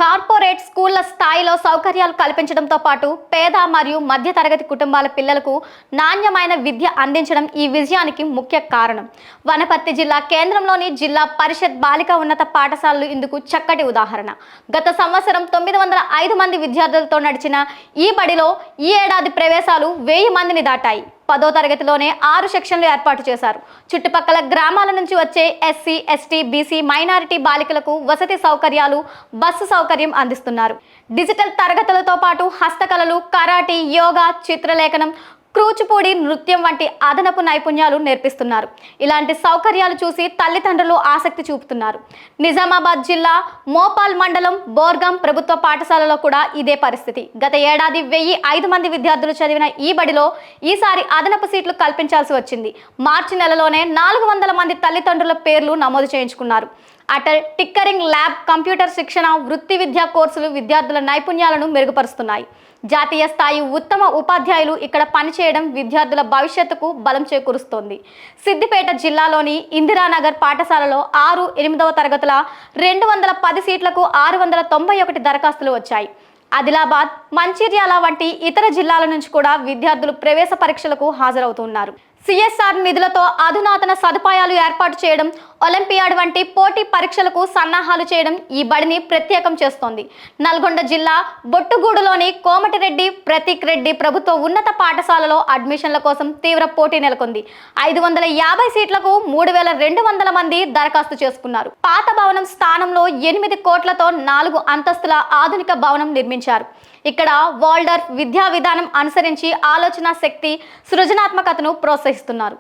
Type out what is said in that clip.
Corporate స్కూళ్ల స్థాయిలో సౌకర్యాలు కల్పించడంతో పాటు పేద మరియు మధ్యతరగతి కుటుంబాల పిల్లలకు నాణ్యమైన విద్య అందించడం ఈ విజయానికి ముఖ్య కారణం. వనపర్తి జిల్లా కేంద్రంలోని జిల్లా పరిషత్ బాలిక ఉన్నత పాఠశాలలు ఇందుకు చక్కటి ఉదాహరణ. గత సంవత్సరం 905 మంది విద్యార్థులతో నడిచిన ఈ బడిలో ఈ ఏడాది ప్రవేశాలు 1000 మందిని దాటాయి. 10వ తరగతిలోనే 6 సెక్షన్లు ఏర్పాటు చేశారు. చుట్టుపక్కల గ్రామాల నుంచి వచ్చే ఎస్సీ, ఎస్టీ, బీసీ, మైనారిటీ బాలికలకు వసతి సౌకర్యాలు, బస్సు సౌకర్యం అందిస్తున్నారు. డిజిటల్ తరగతులతో పాటు హస్తకళలు, కరాటీ, యోగా, చిత్రలేఖనం, కూచిపూడి నృత్యం వంటి అదనపు నైపుణ్యాలు నేర్పిస్తున్నారు. ఇలాంటి సౌకర్యాలు చూసి తల్లిదండ్రులు ఆసక్తి చూపుతున్నారు. నిజామాబాద్ జిల్లా మోపాల్ మండలం బోర్గాం ప్రభుత్వ పాఠశాలలో కూడా ఇదే పరిస్థితి. గత ఏడాది 1005 మంది విద్యార్థులు చదివిన ఈ బడిలో ఈసారి అదనపు సీట్లు కల్పించాల్సి వచ్చింది. మార్చి నెలలోనే 400 మంది తల్లిదండ్రుల పేర్లు నమోదు చేయించుకున్నారు. అటల్ టిక్కరింగ్ ల్యాబ్, కంప్యూటర్ శిక్షణ, వృత్తి విద్యా కోర్సులు విద్యార్థుల నైపుణ్యాలను మెరుగుపరుస్తున్నాయి. జాతీయ స్థాయి ఉత్తమ ఉపాధ్యాయులు ఇక్కడ పనిచేయడం విద్యార్థుల భవిష్యత్తుకు బలం చేకూరుస్తోంది. సిద్దిపేట జిల్లాలోని ఇందిరానగర్ పాఠశాలలో 6, 8వ తరగతుల 210 సీట్లకు 691 దరఖాస్తులు వచ్చాయి. ఆదిలాబాద్, మంచిర్యాల వంటి ఇతర జిల్లాల నుంచి కూడా విద్యార్థులు ప్రవేశ పరీక్షలకు హాజరవుతున్నారు. సిఎస్ఆర్ నిధులతో అధునాతన సదుపాయాలు ఏర్పాటు చేయడం, ఒలింపియాడ్ వంటి పోటీ పరీక్షలకు సన్నాహాలు చేయడం ఈ బడిని ప్రత్యేకం చేస్తోంది. నల్గొండ జిల్లా బొట్టుగూడులోని కోమటిరెడ్డి ప్రతీక్ రెడ్డి ప్రభుత్వ ఉన్నత పాఠశాలలో అడ్మిషన్ల కోసం తీవ్ర పోటీ నెలకొంది. 550 సీట్లకు 3200 మంది దరఖాస్తు చేసుకున్నారు. పాత భవనం స్థానంలో 8 కోట్లతో 4 అంతస్తుల ఆధునిక భవనం నిర్మించారు. ఇక్కడ వాల్డర్ఫ్ విద్యా విధానం అనుసరించి ఆలోచన శక్తి, సృజనాత్మకతను ప్రోత్సహిస్తున్నారు.